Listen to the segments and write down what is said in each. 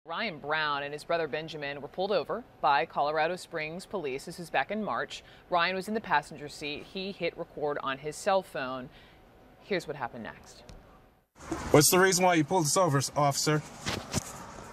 Ryan Brown and his brother Benjamin were pulled over by Colorado Springs police. This was back in March. Ryan was in the passenger seat. He hit record on his cell phone. Here's what happened next. What's the reason why you pulled us over, officer?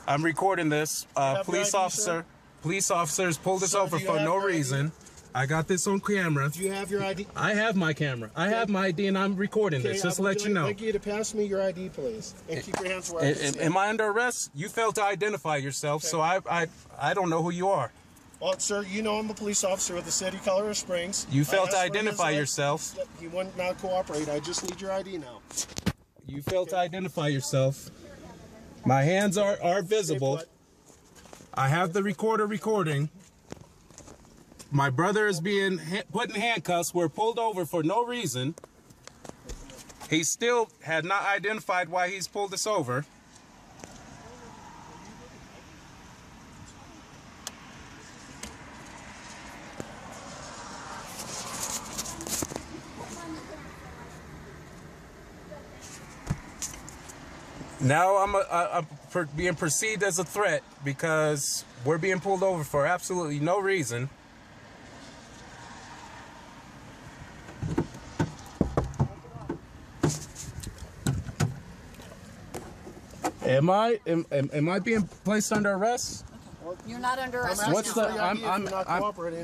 I'm recording this. Police officers pulled us over for no reason. I got this on camera. Do you have your ID? I have my camera. I have my ID and I'm recording this, just to let you know. I'd like you to pass me your ID, please. And keep your hands where I can see. Am I under arrest? You failed to identify yourself, so I don't know who you are. Well, sir, you know I'm a police officer with the city of Colorado Springs. You failed to identify yourself. He would not cooperate. I just need your ID now. You failed to identify yourself. My hands are visible. I have the recorder recording. My brother is being put in handcuffs. We're pulled over for no reason. He still had not identified why he's pulled us over. Now I'm being perceived as a threat because we're being pulled over for absolutely no reason. Am I being placed under arrest? You're not under arrest. What's the?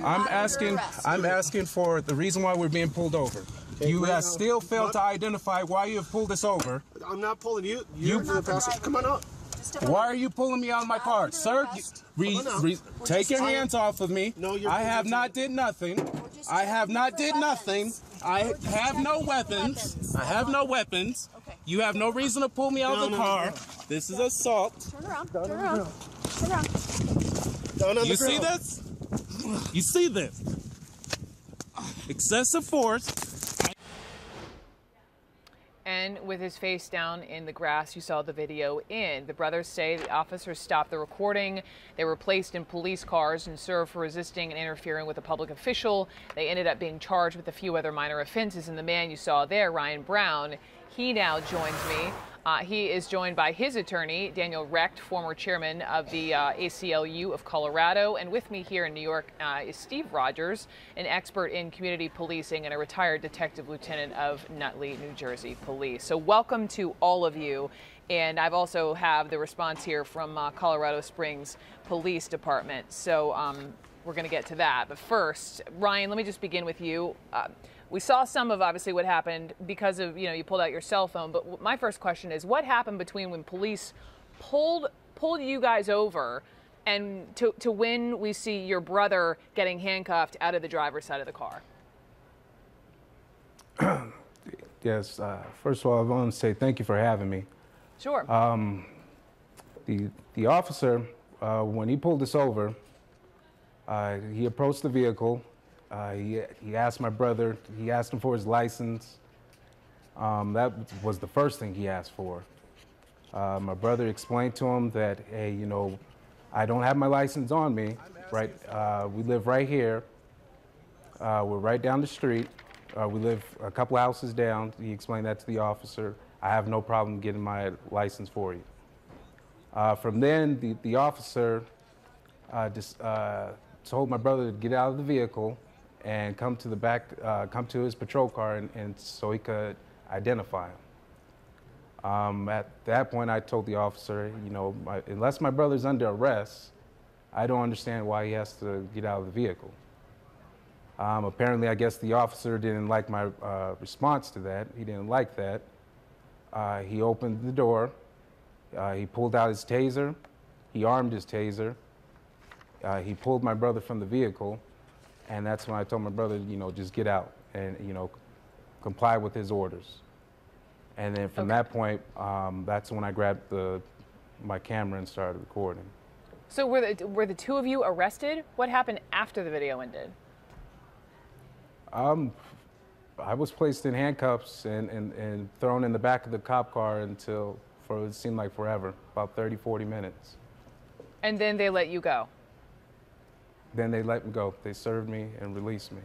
I'm asking for the reason why we're being pulled over. You have still failed to identify why you have pulled us over. I'm not pulling you. You're the passenger. Come on up. Why are you pulling me out of my car, sir? Take your hands off of me. I have not did nothing. I have not did nothing. I have no weapons. I have no weapons. You have no reason to pull me out of the car. This is assault. Turn around. Turn around. Turn around. You see this? You see this? Excessive force. And with his face down in the grass, you saw the video in. The brothers say the officers stopped the recording. They were placed in police cars and served for resisting and interfering with a public official. They ended up being charged with a few other minor offenses. And the man you saw there, Ryan Brown, he now joins me. He is joined by his attorney, Daniel Recht, former chairman of the ACLU of Colorado. And with me here in New York is Steve Rogers, an expert in community policing and a retired detective lieutenant of Nutley, New Jersey Police. So welcome to all of you. And I've also have the response here from Colorado Springs Police Department. So we're going to get to that. But first, Ryan, let me just begin with you. We saw some of obviously what happened because of, you pulled out your cell phone. But my first question is, what happened between when police pulled you guys over and to when we see your brother getting handcuffed out of the driver's side of the car? Yes. First of all, I want to say thank you for having me. Sure. The officer, when he pulled us over, he approached the vehicle. He asked my brother, he asked him for his license. That was the first thing he asked for. My brother explained to him that, hey, I don't have my license on me, right? We live right here. We're right down the street. We live a couple houses down. He explained that to the officer. I have no problem getting my license for you. From then, the officer just told my brother to get out of the vehicle and come to the back, come to his patrol car, and so he could identify him. At that point, I told the officer, unless my brother's under arrest, I don't understand why he has to get out of the vehicle. Apparently, I guess the officer didn't like my response to that. He didn't like that. He opened the door. He pulled out his taser. He armed his taser. He pulled my brother from the vehicle. And that's when I told my brother, just get out and, comply with his orders. And then from that point, that's when I grabbed my camera and started recording. So were the two of you arrested? What happened after the video ended? I was placed in handcuffs and thrown in the back of the cop car for it seemed like forever, about 30, 40 minutes. And then they let you go? Then they let me go. They served me and released me.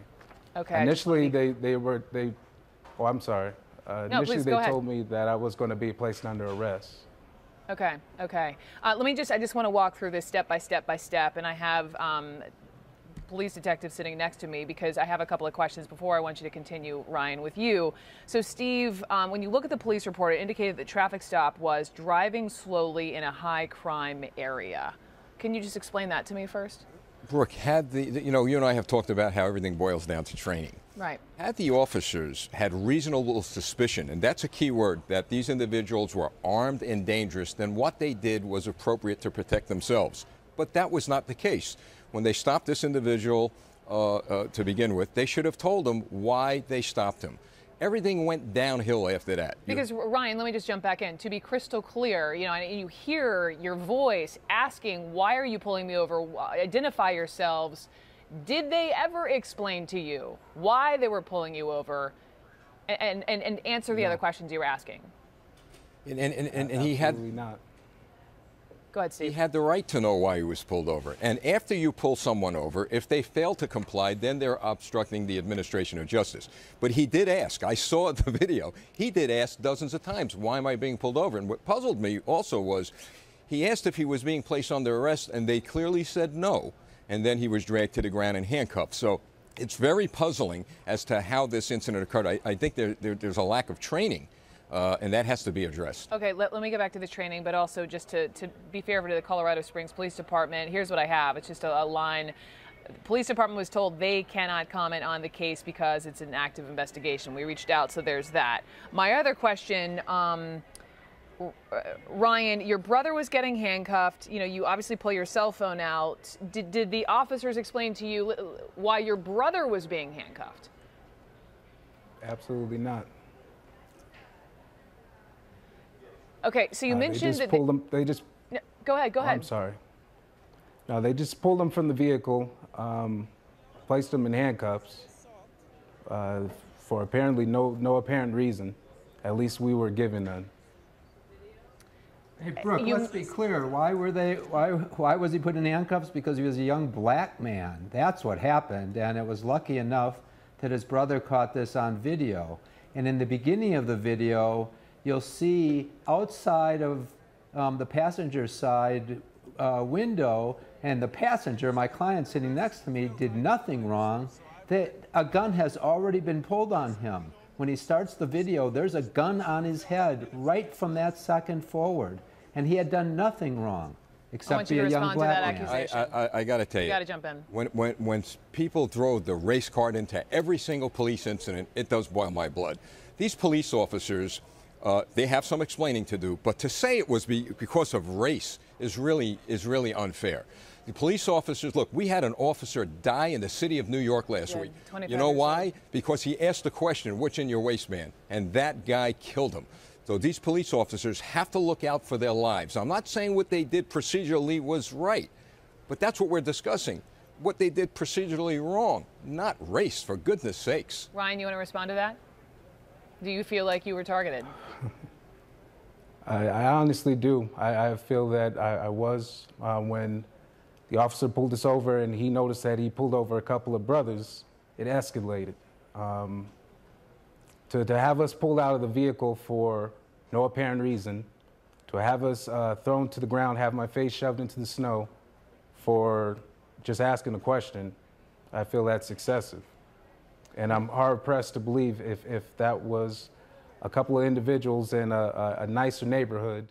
Okay. Initially, oh, I'm sorry. No, initially, please, they go ahead. told me that I was going to be placed under arrest. Okay. Okay. I just want to walk through this step by step, and I have police detective sitting next to me because I have a couple of questions before I want you to continue, Ryan, with you. So, Steve, when you look at the police report, it indicated that traffic stop was driving slowly in a high crime area. Can you just explain that to me first? Brooke, had you and I have talked about how everything boils down to training. Right. Had the officers had reasonable suspicion, and that's a key word, that these individuals were armed and dangerous, then what they did was appropriate to protect themselves. But that was not the case. When they stopped this individual to begin with, they should have told him why they stopped him. Everything went downhill after that. Because, Ryan, let me just jump back in. To be crystal clear, and you hear your voice asking, why are you pulling me over? Identify yourselves. Did they ever explain to you why they were pulling you over and answer the other questions you were asking? And he had... not. Go ahead, Steve. He had the right to know why he was pulled over. And after you pull someone over, if they fail to comply, then they're obstructing the administration of justice. But he did ask. I saw the video. He did ask dozens of times, why am I being pulled over? And what puzzled me also was he asked if he was being placed under arrest, and they clearly said no. And then he was dragged to the ground and handcuffed. So it's very puzzling as to how this incident occurred. I think there's a lack of training. And that has to be addressed. Okay, let me get back to the training, but also just to be fair to the Colorado Springs Police Department, here's what I have. It's just a line. The police department was told they cannot comment on the case because it's an active investigation. We reached out, so there's that. My other question, Ryan, your brother was getting handcuffed. You obviously pull your cell phone out. Did the officers explain to you why your brother was being handcuffed? Absolutely not. Okay, so you mentioned that they just no, go ahead. I'm sorry. No, they just pulled him from the vehicle, placed him in handcuffs for apparently no apparent reason. At least we were given none. Hey, Brooke, let's be clear. Why was he put in handcuffs? Because he was a young black man. That's what happened, and it was lucky enough that his brother caught this on video. And in the beginning of the video, you'll see outside of the passenger side window, and the passenger, my client sitting next to me, did nothing wrong. A gun has already been pulled on him. When he starts the video, there's a gun on his head right from that second forward. And he had done nothing wrong, except be a young black man. I got to tell you. You got to jump in. When people throw the race card into every single police incident, it does boil my blood. These police officers, they have some explaining to do, but to say it was because of race is really unfair. The police officers, look, we had an officer die in the city of New York last week. You know why? Because he asked the question, what's in your waistband? And that guy killed him. So these police officers have to look out for their lives. I'm not saying what they did procedurally was right, but that's what we're discussing. What they did procedurally wrong, not race, for goodness sakes. Ryan, you want to respond to that? Do you feel like you were targeted? I honestly do. I feel that I was when the officer pulled us over and he noticed that he pulled over a couple of brothers, it escalated. To have us pulled out of the vehicle for no apparent reason, to have us thrown to the ground, have my face shoved into the snow for just asking a question, I feel that's excessive. And I'm hard-pressed to believe if that was a couple of individuals in a nicer neighborhood